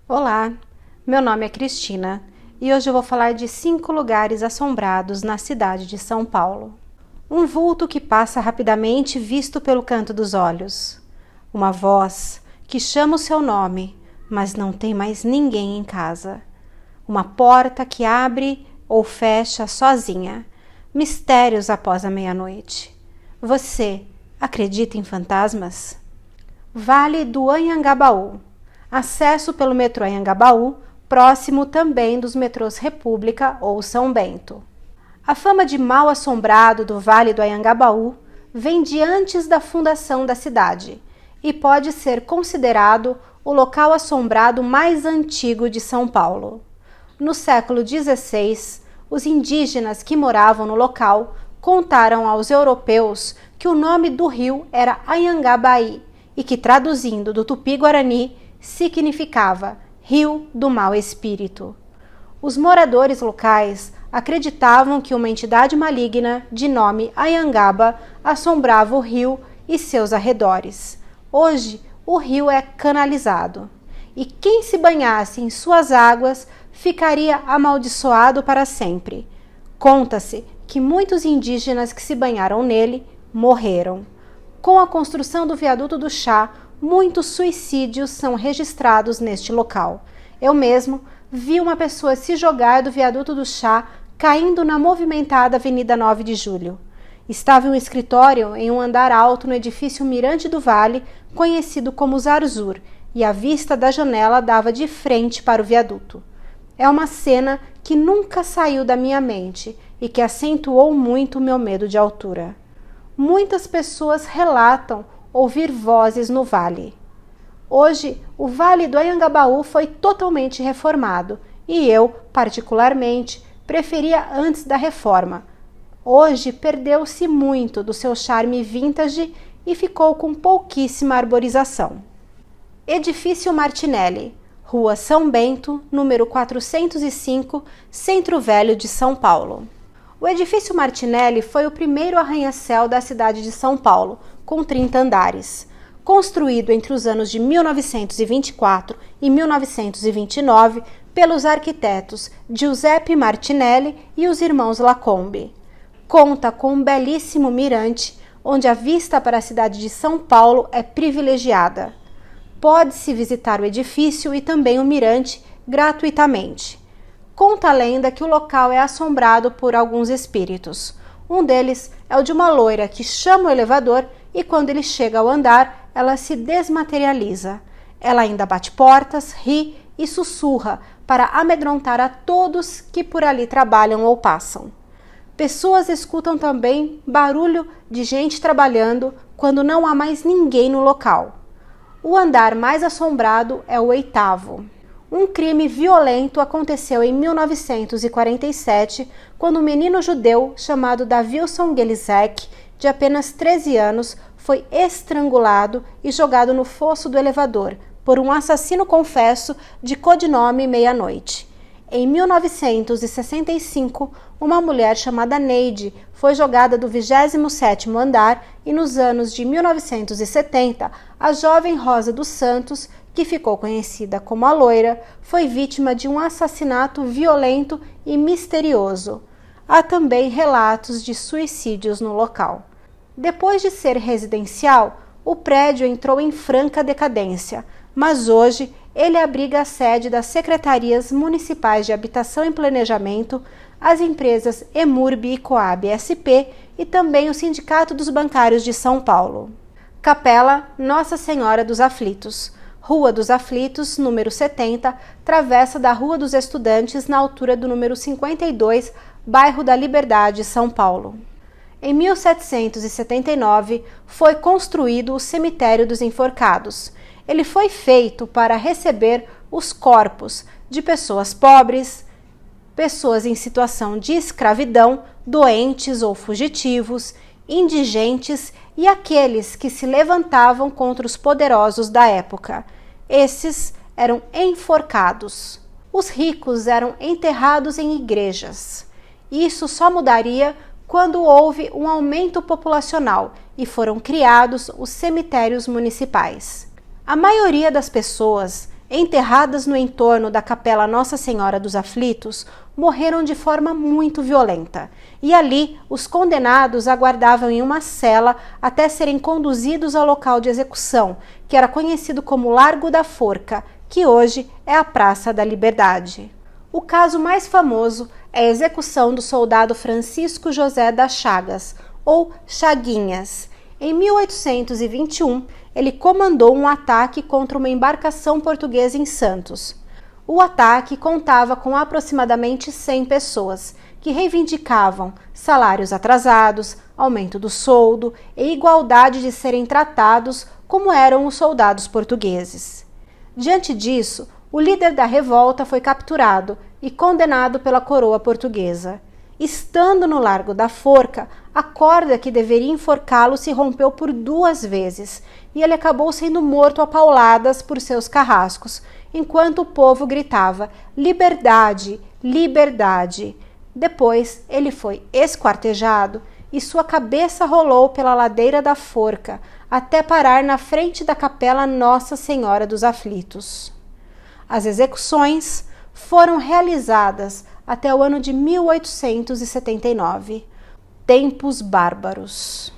Olá, meu nome é Cristina e hoje eu vou falar de 5 lugares assombrados na cidade de São Paulo. Um vulto que passa rapidamente visto pelo canto dos olhos. Uma voz que chama o seu nome, mas não tem mais ninguém em casa. Uma porta que abre ou fecha sozinha. Mistérios após a meia-noite. Você acredita em fantasmas? Vale do Anhangabaú. Acesso pelo metrô Anhangabaú, próximo também dos metrôs República ou São Bento. A fama de mal assombrado do Vale do Anhangabaú vem de antes da fundação da cidade e pode ser considerado o local assombrado mais antigo de São Paulo. No século XVI, os indígenas que moravam no local contaram aos europeus que o nome do rio era Anhangabaí e que, traduzindo do tupi-guarani, significava Rio do Mau Espírito. Os moradores locais acreditavam que uma entidade maligna de nome Anhangaba assombrava o rio e seus arredores. Hoje, o rio é canalizado e quem se banhasse em suas águas ficaria amaldiçoado para sempre. Conta-se que muitos indígenas que se banharam nele morreram. Com a construção do viaduto do Chá, muitos suicídios são registrados neste local. Eu mesmo vi uma pessoa se jogar do viaduto do Chá caindo na movimentada Avenida 9 de Julho. Estava em um escritório em um andar alto no edifício Mirante do Vale, conhecido como Zarzur, e a vista da janela dava de frente para o viaduto. É uma cena que nunca saiu da minha mente e que acentuou muito o meu medo de altura. Muitas pessoas relatam ouvir vozes no vale. Hoje, o Vale do Anhangabaú foi totalmente reformado e eu, particularmente, preferia antes da reforma. Hoje, perdeu-se muito do seu charme vintage e ficou com pouquíssima arborização. Edifício Martinelli, Rua São Bento, número 405, Centro Velho de São Paulo. O edifício Martinelli foi o primeiro arranha-céu da cidade de São Paulo, com 30 andares. Construído entre os anos de 1924 e 1929 pelos arquitetos Giuseppe Martinelli e os irmãos Lacombe. Conta com um belíssimo mirante, onde a vista para a cidade de São Paulo é privilegiada. Pode-se visitar o edifício e também o mirante gratuitamente. Conta a lenda que o local é assombrado por alguns espíritos. Um deles é o de uma loira que chama o elevador e quando ele chega ao andar, ela se desmaterializa. Ela ainda bate portas, ri e sussurra para amedrontar a todos que por ali trabalham ou passam. Pessoas escutam também barulho de gente trabalhando quando não há mais ninguém no local. O andar mais assombrado é o 8º. Um crime violento aconteceu em 1947, quando um menino judeu chamado Davilson Gelizek, de apenas 13 anos, foi estrangulado e jogado no fosso do elevador por um assassino confesso de codinome Meia-Noite. Em 1965, uma mulher chamada Neide foi jogada do 27º andar e nos anos de 1970, a jovem Rosa dos Santos, que ficou conhecida como a Loira, foi vítima de um assassinato violento e misterioso. Há também relatos de suicídios no local. Depois de ser residencial, o prédio entrou em franca decadência, mas hoje ele abriga a sede das Secretarias Municipais de Habitação e Planejamento, as empresas EMURB e Coab SP e também o Sindicato dos Bancários de São Paulo. Capela Nossa Senhora dos Aflitos, Rua dos Aflitos, número 70, travessa da Rua dos Estudantes, na altura do número 52, bairro da Liberdade, São Paulo. Em 1779, foi construído o Cemitério dos Enforcados. Ele foi feito para receber os corpos de pessoas pobres, pessoas em situação de escravidão, doentes ou fugitivos, indigentes e aqueles que se levantavam contra os poderosos da época. Esses eram enforcados. Os ricos eram enterrados em igrejas. Isso só mudaria quando houve um aumento populacional e foram criados os cemitérios municipais. A maioria das pessoas enterradas no entorno da Capela Nossa Senhora dos Aflitos, morreram de forma muito violenta. E ali, os condenados aguardavam em uma cela até serem conduzidos ao local de execução, que era conhecido como Largo da Forca, que hoje é a Praça da Liberdade. O caso mais famoso é a execução do soldado Francisco José das Chagas, ou Chaguinhas. Em 1821, ele comandou um ataque contra uma embarcação portuguesa em Santos. O ataque contava com aproximadamente 100 pessoas, que reivindicavam salários atrasados, aumento do soldo e igualdade de serem tratados como eram os soldados portugueses. Diante disso, o líder da revolta foi capturado e condenado pela coroa portuguesa. Estando no Largo da Forca, a corda que deveria enforcá-lo se rompeu por 2 vezes e ele acabou sendo morto a pauladas por seus carrascos, enquanto o povo gritava liberdade, liberdade. Depois ele foi esquartejado e sua cabeça rolou pela ladeira da forca até parar na frente da Capela Nossa Senhora dos Aflitos. As execuções foram realizadas até o ano de 1879. Tempos bárbaros.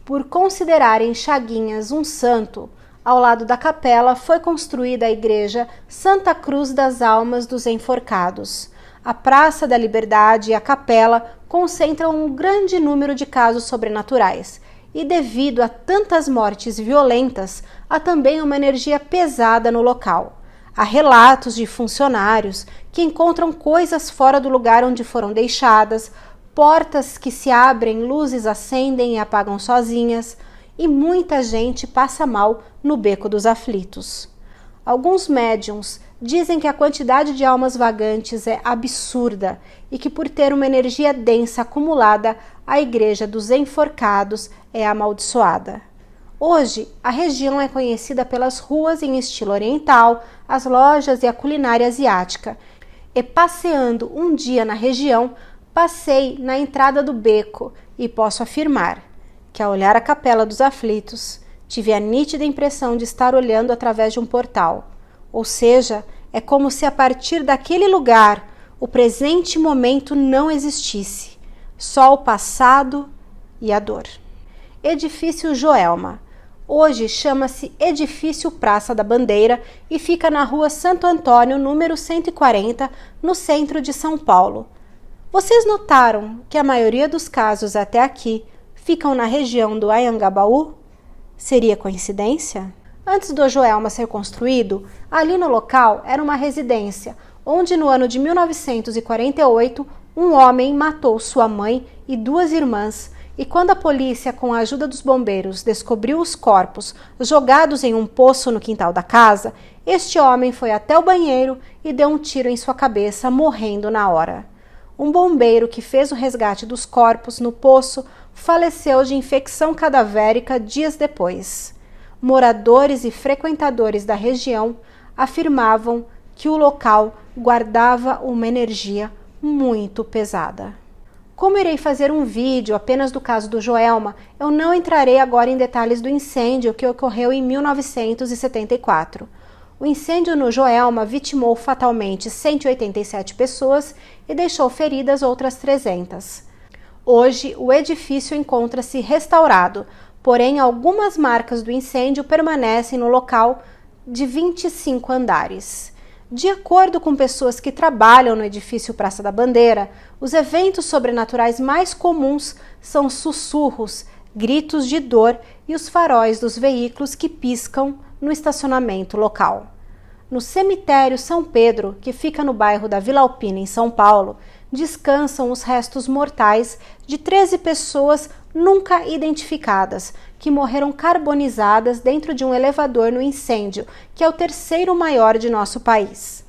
Por considerarem Chaguinhas um santo, ao lado da capela foi construída a igreja Santa Cruz das Almas dos Enforcados. A Praça da Liberdade e a capela concentram um grande número de casos sobrenaturais, e devido a tantas mortes violentas, há também uma energia pesada no local. Há relatos de funcionários que encontram coisas fora do lugar onde foram deixadas, portas que se abrem, luzes acendem e apagam sozinhas, e muita gente passa mal no Beco dos Aflitos. Alguns médiuns dizem que a quantidade de almas vagantes é absurda e que, por ter uma energia densa acumulada, a Igreja dos Enforcados é amaldiçoada. Hoje, a região é conhecida pelas ruas em estilo oriental, as lojas e a culinária asiática. E passeando um dia na região, passei na entrada do beco e posso afirmar que, ao olhar a Capela dos Aflitos, tive a nítida impressão de estar olhando através de um portal. Ou seja, é como se a partir daquele lugar o presente momento não existisse, só o passado e a dor. Edifício Joelma. Hoje chama-se Edifício Praça da Bandeira e fica na rua Santo Antônio, número 140, no centro de São Paulo. Vocês notaram que a maioria dos casos até aqui ficam na região do Anhangabaú? Seria coincidência? Antes do Joelma ser construído, ali no local era uma residência, onde no ano de 1948 um homem matou sua mãe e 2 irmãs, e quando a polícia, com a ajuda dos bombeiros, descobriu os corpos jogados em um poço no quintal da casa, este homem foi até o banheiro e deu um tiro em sua cabeça, morrendo na hora. Um bombeiro que fez o resgate dos corpos no poço faleceu de infecção cadavérica dias depois. Moradores e frequentadores da região afirmavam que o local guardava uma energia muito pesada. Como irei fazer um vídeo apenas do caso do Joelma, eu não entrarei agora em detalhes do incêndio que ocorreu em 1974. O incêndio no Joelma vitimou fatalmente 187 pessoas e deixou feridas outras 300. Hoje, o edifício encontra-se restaurado, porém algumas marcas do incêndio permanecem no local de 25 andares. De acordo com pessoas que trabalham no edifício Praça da Bandeira, os eventos sobrenaturais mais comuns são sussurros, gritos de dor e os faróis dos veículos que piscam no estacionamento local. No cemitério São Pedro, que fica no bairro da Vila Alpina, em São Paulo, descansam os restos mortais de 13 pessoas nunca identificadas, que morreram carbonizadas dentro de um elevador no incêndio, que é o 3º maior de nosso país.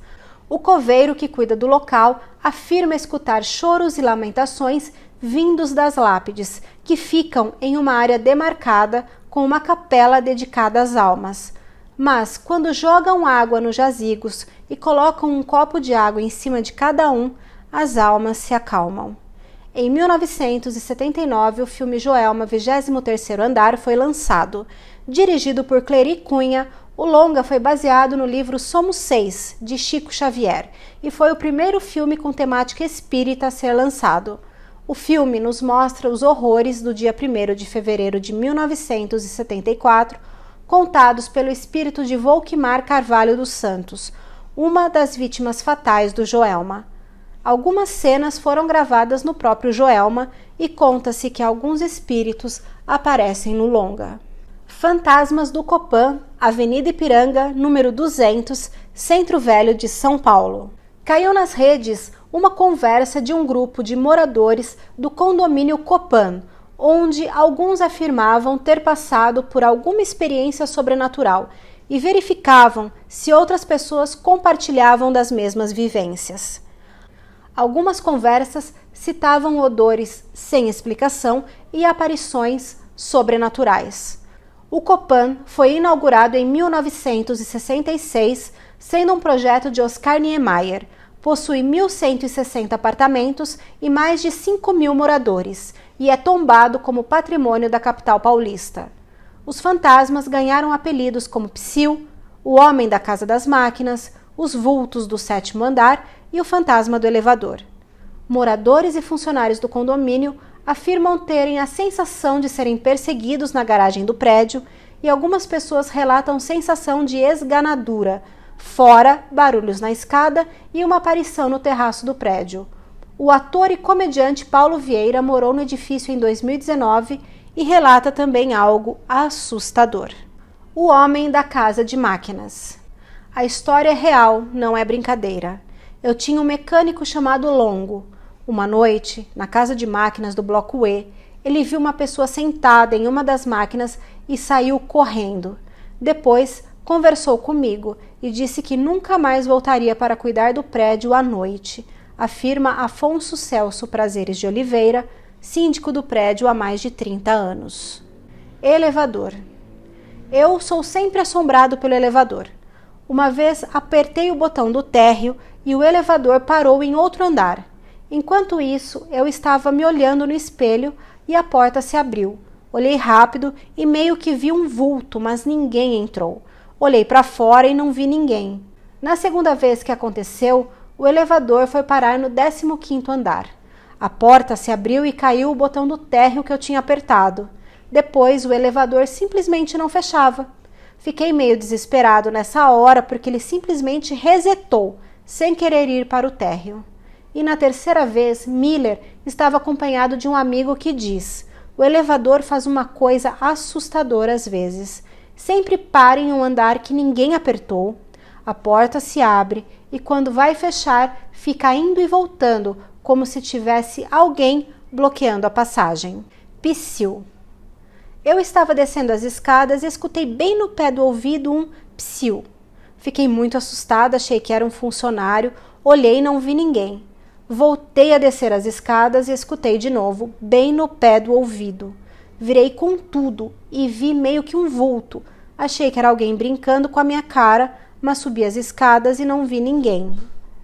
O coveiro que cuida do local afirma escutar choros e lamentações vindos das lápides, que ficam em uma área demarcada com uma capela dedicada às almas. Mas, quando jogam água nos jazigos e colocam um copo de água em cima de cada um, as almas se acalmam. Em 1979, o filme Joelma, 23º Andar, foi lançado. Dirigido por Cleri Cunha, O longa foi baseado no livro Somos Seis, de Chico Xavier, e foi o primeiro filme com temática espírita a ser lançado. O filme nos mostra os horrores do dia 1º de fevereiro de 1974, contados pelo espírito de Volquimar Carvalho dos Santos, uma das vítimas fatais do Joelma. Algumas cenas foram gravadas no próprio Joelma e conta-se que alguns espíritos aparecem no longa. Fantasmas do Copan, Avenida Ipiranga, número 200, Centro Velho de São Paulo. Caiu nas redes uma conversa de um grupo de moradores do condomínio Copan, onde alguns afirmavam ter passado por alguma experiência sobrenatural e verificavam se outras pessoas compartilhavam das mesmas vivências. Algumas conversas citavam odores sem explicação e aparições sobrenaturais. O Copan foi inaugurado em 1966, sendo um projeto de Oscar Niemeyer. Possui 1.160 apartamentos e mais de 5.000 moradores, e é tombado como patrimônio da capital paulista. Os fantasmas ganharam apelidos como Psil, o Homem da Casa das Máquinas, os Vultos do 7º Andar e o Fantasma do Elevador. Moradores e funcionários do condomínio afirmam terem a sensação de serem perseguidos na garagem do prédio e algumas pessoas relatam sensação de esganadura, fora barulhos na escada e uma aparição no terraço do prédio. O ator e comediante Paulo Vieira morou no edifício em 2019 e relata também algo assustador. O Homem da Casa de Máquinas. A história é real, não é brincadeira. Eu tinha um mecânico chamado Longo. Uma noite, na casa de máquinas do Bloco E, ele viu uma pessoa sentada em uma das máquinas e saiu correndo. Depois, conversou comigo e disse que nunca mais voltaria para cuidar do prédio à noite, afirma Afonso Celso Prazeres de Oliveira, síndico do prédio há mais de 30 anos. Elevador. Eu sou sempre assombrado pelo elevador. Uma vez apertei o botão do térreo e o elevador parou em outro andar. Enquanto isso, eu estava me olhando no espelho e a porta se abriu. Olhei rápido e meio que vi um vulto, mas ninguém entrou. Olhei para fora e não vi ninguém. Na segunda vez que aconteceu, o elevador foi parar no 15º andar. A porta se abriu e caiu o botão do térreo que eu tinha apertado. Depois, o elevador simplesmente não fechava. Fiquei meio desesperado nessa hora porque ele simplesmente resetou, sem querer ir para o térreo. E na terceira vez, Miller estava acompanhado de um amigo que diz: o elevador faz uma coisa assustadora às vezes. Sempre para em um andar que ninguém apertou, a porta se abre e quando vai fechar, fica indo e voltando, como se tivesse alguém bloqueando a passagem. Psil. Eu estava descendo as escadas e escutei bem no pé do ouvido um psil. Fiquei muito assustada, achei que era um funcionário, olhei e não vi ninguém. Voltei a descer as escadas e escutei de novo, bem no pé do ouvido. Virei com tudo e vi meio que um vulto. Achei que era alguém brincando com a minha cara, mas subi as escadas e não vi ninguém,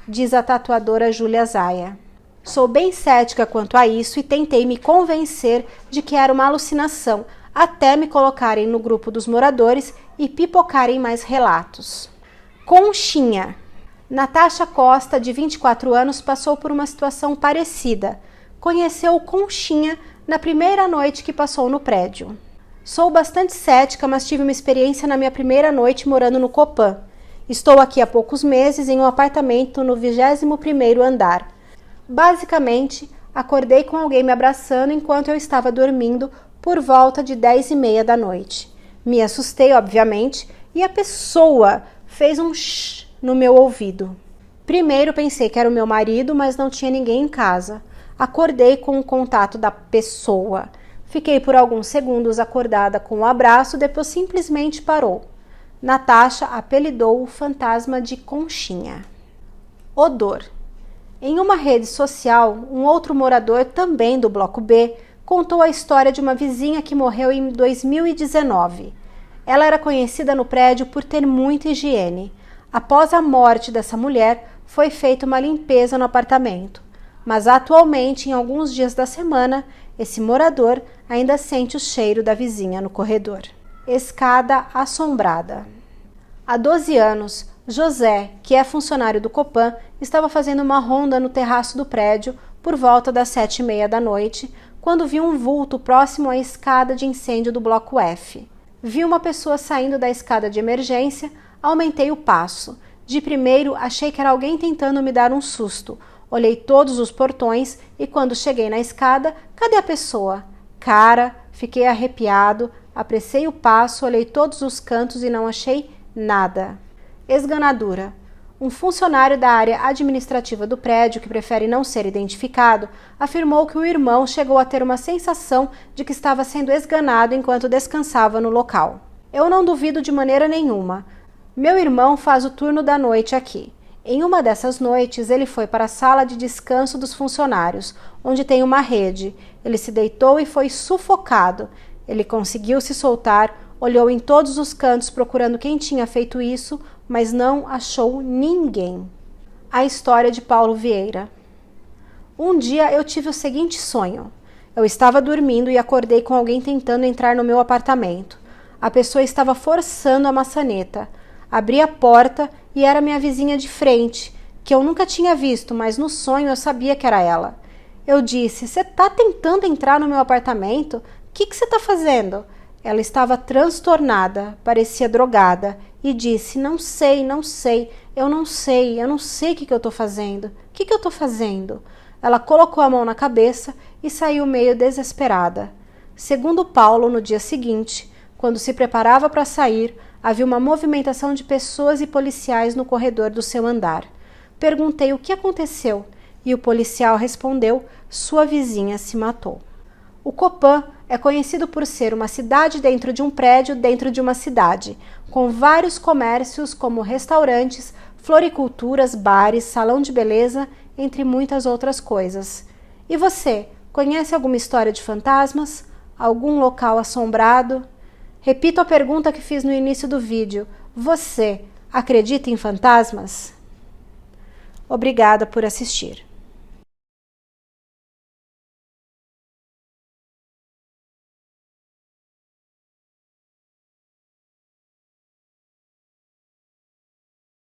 diz a tatuadora Júlia Zaia. Sou bem cética quanto a isso e tentei me convencer de que era uma alucinação, até me colocarem no grupo dos moradores e pipocarem mais relatos. Conchinha. Natasha Costa, de 24 anos, passou por uma situação parecida. Conheceu o Conchinha na primeira noite que passou no prédio. Sou bastante cética, mas tive uma experiência na minha primeira noite morando no Copan. Estou aqui há poucos meses em um apartamento no 21º andar. Basicamente, acordei com alguém me abraçando enquanto eu estava dormindo por volta de 10h30 da noite. Me assustei, obviamente, e a pessoa fez um shh no meu ouvido. Primeiro pensei que era o meu marido, mas não tinha ninguém em casa. Acordei com o contato da pessoa. Fiquei por alguns segundos acordada com um abraço, depois simplesmente parou. Natasha apelidou o fantasma de Conchinha. Odor. Em uma rede social, um outro morador, também do Bloco B, contou a história de uma vizinha que morreu em 2019. Ela era conhecida no prédio por ter muita higiene. Após a morte dessa mulher, foi feita uma limpeza no apartamento. Mas atualmente, em alguns dias da semana, esse morador ainda sente o cheiro da vizinha no corredor. Escada assombrada. Há 12 anos, José, que é funcionário do Copan, estava fazendo uma ronda no terraço do prédio por volta das 7h30 da noite, quando viu um vulto próximo à escada de incêndio do bloco F. Vi uma pessoa saindo da escada de emergência, aumentei o passo. De primeiro, achei que era alguém tentando me dar um susto. Olhei todos os portões e quando cheguei na escada, cadê a pessoa? Cara, fiquei arrepiado, apressei o passo, olhei todos os cantos e não achei nada. Esganadura. Um funcionário da área administrativa do prédio, que prefere não ser identificado, afirmou que o irmão chegou a ter uma sensação de que estava sendo esganado enquanto descansava no local. Eu não duvido de maneira nenhuma. Meu irmão faz o turno da noite aqui. Em uma dessas noites, ele foi para a sala de descanso dos funcionários, onde tem uma rede. Ele se deitou e foi sufocado. Ele conseguiu se soltar, olhou em todos os cantos procurando quem tinha feito isso, mas não achou ninguém. A história de Paulo Vieira. Um dia eu tive o seguinte sonho. Eu estava dormindo e acordei com alguém tentando entrar no meu apartamento. A pessoa estava forçando a maçaneta. Abri a porta e era minha vizinha de frente, que eu nunca tinha visto, mas no sonho eu sabia que era ela. Eu disse: "Você está tentando entrar no meu apartamento? O que você está fazendo?" Ela estava transtornada, parecia drogada, e disse: "Não sei, eu não sei o que eu estou fazendo. O que eu estou fazendo?" Ela colocou a mão na cabeça e saiu meio desesperada. Segundo Paulo, no dia seguinte, quando se preparava para sair, havia uma movimentação de pessoas e policiais no corredor do seu andar. Perguntei o que aconteceu e o policial respondeu: "Sua vizinha se matou." O Copan é conhecido por ser uma cidade dentro de um prédio dentro de uma cidade, com vários comércios como restaurantes, floriculturas, bares, salão de beleza, entre muitas outras coisas. E você, conhece alguma história de fantasmas? Algum local assombrado? Repito a pergunta que fiz no início do vídeo. Você acredita em fantasmas? Obrigada por assistir.